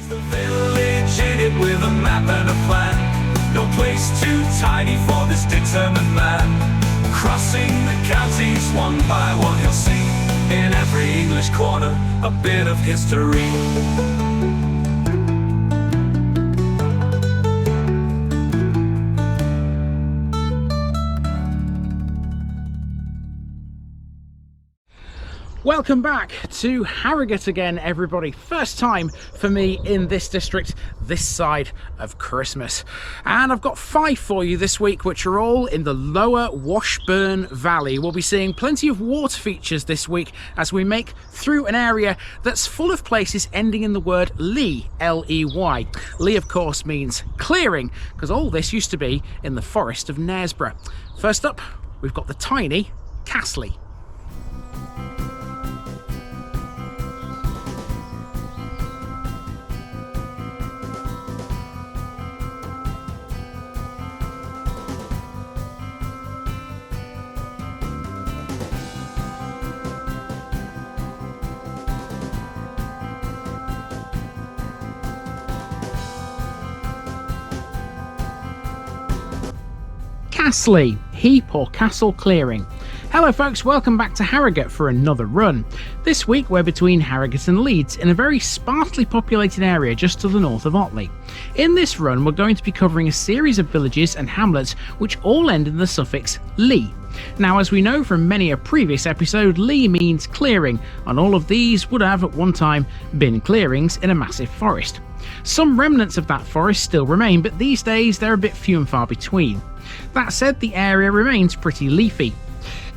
The village in it with a map and a plan. No place too tiny for this determined man. Crossing the counties one by one, you'll see in every English corner a bit of history. Welcome back to Harrogate again, everybody. First time for me in this district this side of Christmas. And I've got 5 for you this week, which are all in the lower Washburn Valley. We'll be seeing plenty of water features this week as we make through an area that's full of places ending in the word Lea, L-E-Y. Lea, of course, means clearing, because all this used to be in the forest of Knaresborough. First up, we've got the tiny Castley. Castley, heap or castle clearing. Hello folks, welcome back to Harrogate for another run. This week we're between Harrogate and Leeds in a very sparsely populated area just to the north of Otley. In this run we're going to be covering a series of villages and hamlets which all end in the suffix Lea. Now, as we know from many a previous episode, Lea means clearing, and all of these would have at one time been clearings in a massive forest. Some remnants of that forest still remain, but these days they're a bit few and far between. That said, the area remains pretty leafy.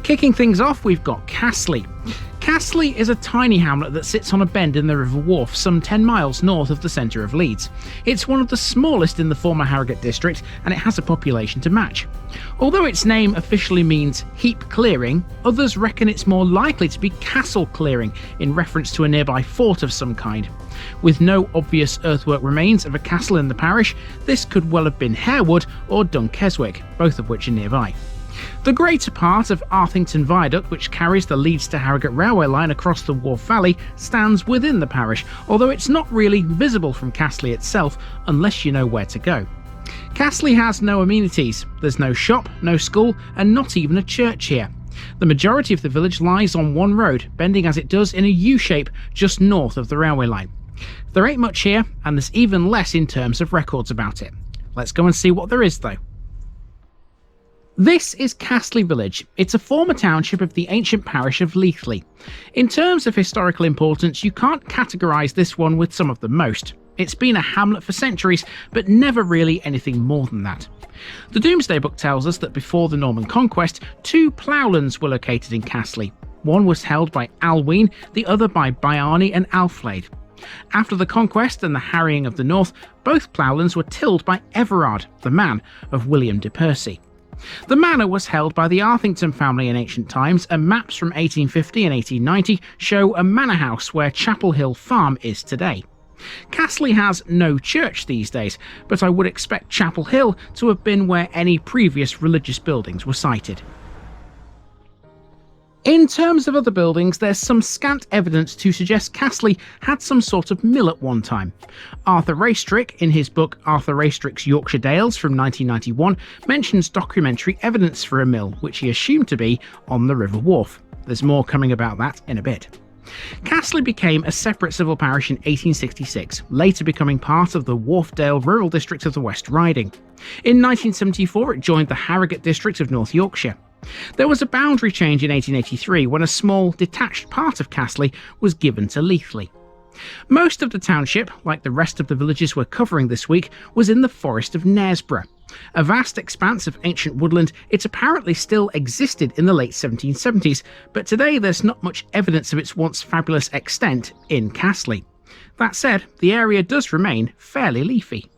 Kicking things off, we've got Castley. Castley is a tiny hamlet that sits on a bend in the River Wharfe, some 10 miles north of the centre of Leeds. It's one of the smallest in the former Harrogate district, and it has a population to match. Although its name officially means heap clearing, others reckon it's more likely to be castle clearing, in reference to a nearby fort of some kind. With no obvious earthwork remains of a castle in the parish, this could well have been Harewood or Dunkeswick, both of which are nearby. The greater part of Arthington Viaduct, which carries the Leeds to Harrogate railway line across the Wharfe Valley, stands within the parish, although it's not really visible from Castley itself unless you know where to go. Castley has no amenities. There's no shop, no school, and not even a church here. The majority of the village lies on one road, bending as it does in a U-shape just north of the railway line. There ain't much here, and there's even less in terms of records about it. Let's go and see what there is though. This is Castley Village. It's a former township of the ancient parish of Leithley. In terms of historical importance, you can't categorise this one with some of the most. It's been a hamlet for centuries, but never really anything more than that. The Domesday Book tells us that before the Norman conquest, 2 ploughlands were located in Castley. One was held by Alwyn, the other by Bjarni and Alflaid. After the conquest and the harrying of the north, both ploughlands were tilled by Everard, the man of William de Percy. The manor was held by the Arthington family in ancient times, and maps from 1850 and 1890 show a manor house where Chapel Hill Farm is today. Castley has no church these days, but I would expect Chapel Hill to have been where any previous religious buildings were sited. In terms of other buildings, there's some scant evidence to suggest Castley had some sort of mill at one time. Arthur Raystrick, in his book Arthur Raystrick's Yorkshire Dales from 1991, mentions documentary evidence for a mill, which he assumed to be on the River Wharfe. There's more coming about that in a bit. Castley became a separate civil parish in 1866, later becoming part of the Wharfedale Rural District of the West Riding. In 1974 it joined the Harrogate District of North Yorkshire. There was a boundary change in 1883 when a small, detached part of Castley was given to Leithley. Most of the township, like the rest of the villages we're covering this week, was in the forest of Knaresborough. A vast expanse of ancient woodland, it apparently still existed in the late 1770s, but today there's not much evidence of its once fabulous extent in Castley. That said, the area does remain fairly leafy.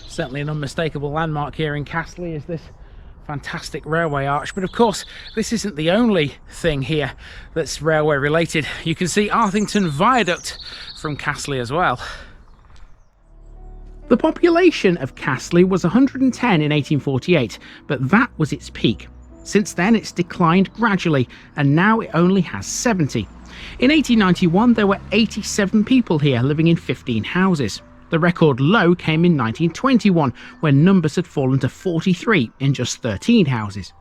Certainly an unmistakable landmark here in Castley is this fantastic railway arch, but of course this isn't the only thing here that's railway related. You can see Arthington Viaduct from Castley as well. The population of Castley was 110 in 1848, but that was its peak. Since then it's declined gradually, and now it only has 70. In 1891 there were 87 people here living in 15 houses. The record low came in 1921, when numbers had fallen to 43 in just 13 houses.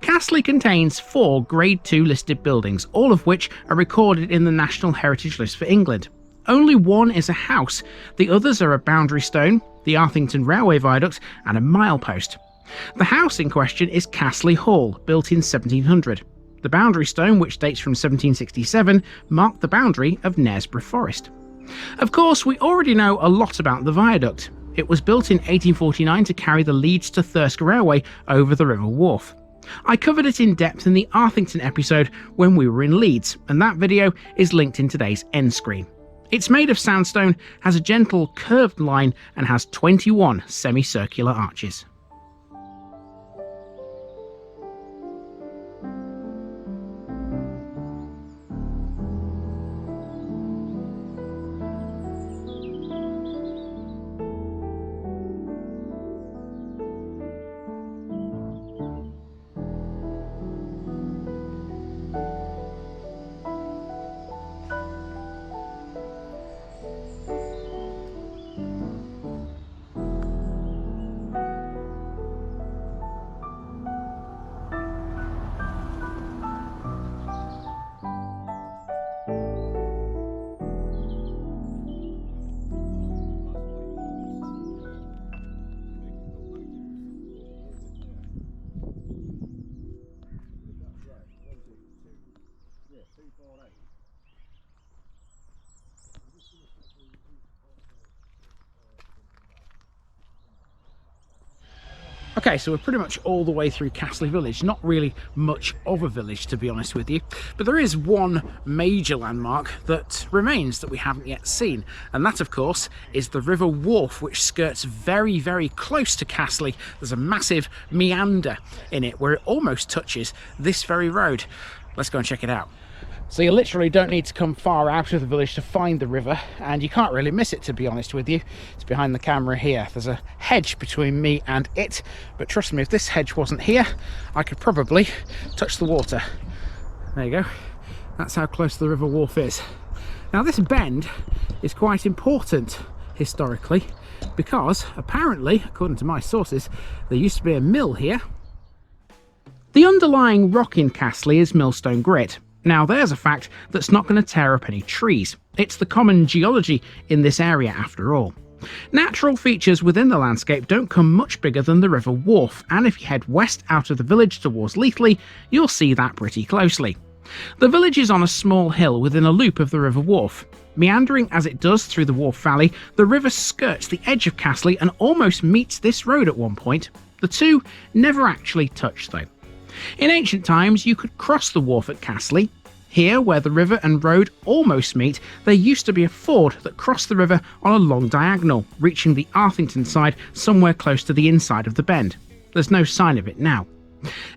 Castley contains 4 Grade 2 listed buildings, all of which are recorded in the National Heritage List for England. Only one is a house, the others are a boundary stone, the Arthington Railway Viaduct and a milepost. The house in question is Castley Hall, built in 1700. The boundary stone, which dates from 1767, marked the boundary of Knaresborough Forest. Of course, we already know a lot about the viaduct. It was built in 1849 to carry the Leeds to Thirsk Railway over the River Wharfe. I covered it in depth in the Arthington episode when we were in Leeds, and that video is linked in today's end screen. It's made of sandstone, has a gentle curved line, and has 21 semicircular arches. Okay, so we're pretty much all the way through Castley Village. Not really much of a village, to be honest with you, but there is one major landmark that remains that we haven't yet seen, and that of course is the River Wharfe, which skirts very, very close to Castley. There's a massive meander in it where it almost touches this very road. Let's go and check it out. So you literally don't need to come far out of the village to find the river, and you can't really miss it, to be honest with you. It's behind the camera here. There's a hedge between me and it, but trust me, if this hedge wasn't here, I could probably touch the water. There you go. That's how close the River Wharfe is. Now this bend is quite important historically, because apparently, according to my sources, there used to be a mill here. The underlying rock in Castley is millstone grit. Now there's a fact that's not going to tear up any trees. It's the common geology in this area after all. Natural features within the landscape don't come much bigger than the River Wharfe, and if you head west out of the village towards Leithley, you'll see that pretty closely. The village is on a small hill within a loop of the River Wharfe. Meandering as it does through the Wharfe Valley, the river skirts the edge of Castley and almost meets this road at one point. The two never actually touch though. In ancient times, you could cross the wharf at Castley. Here, where the river and road almost meet, there used to be a ford that crossed the river on a long diagonal, reaching the Arthington side somewhere close to the inside of the bend. There's no sign of it now.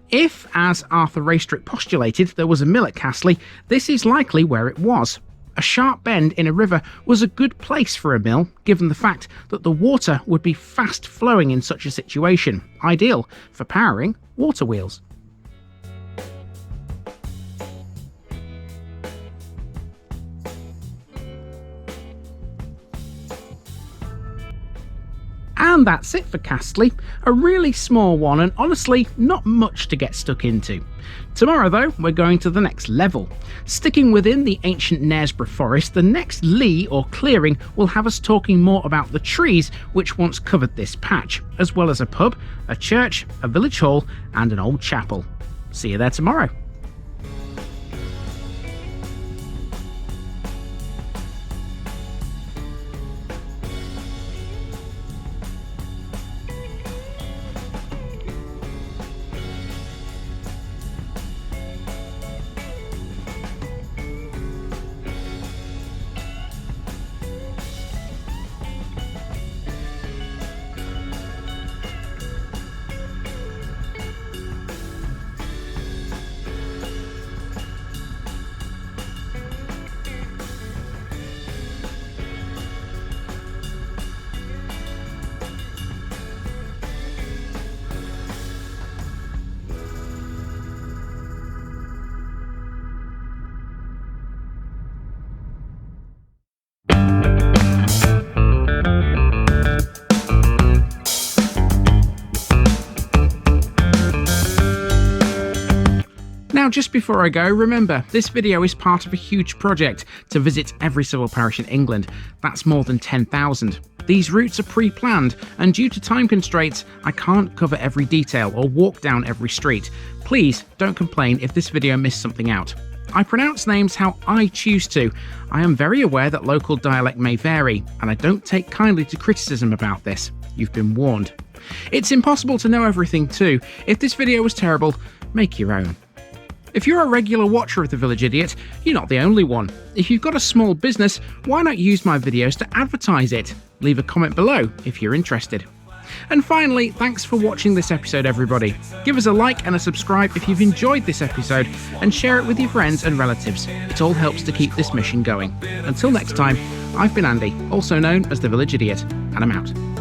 If, as Arthur Raystrick postulated, there was a mill at Castley, this is likely where it was. A sharp bend in a river was a good place for a mill, given the fact that the water would be fast flowing in such a situation, ideal for powering water wheels. And that's it for Castley, a really small one and honestly not much to get stuck into. Tomorrow though, we're going to the next level. Sticking within the ancient Knaresborough Forest, the next lee or clearing will have us talking more about the trees which once covered this patch, as well as a pub, a church, a village hall and an old chapel. See you there tomorrow. Now, just before I go, remember, this video is part of a huge project to visit every civil parish in England. That's more than 10,000. These routes are pre-planned, and due to time constraints, I can't cover every detail or walk down every street. Please don't complain if this video missed something out. I pronounce names how I choose to. I am very aware that local dialect may vary, and I don't take kindly to criticism about this. You've been warned. It's impossible to know everything too. If this video was terrible, make your own. If you're a regular watcher of The Village Idiot, you're not the only one. If you've got a small business, why not use my videos to advertise it? Leave a comment below if you're interested. And finally, thanks for watching this episode, everybody. Give us a like and a subscribe if you've enjoyed this episode, and share it with your friends and relatives. It all helps to keep this mission going. Until next time, I've been Andy, also known as The Village Idiot, and I'm out.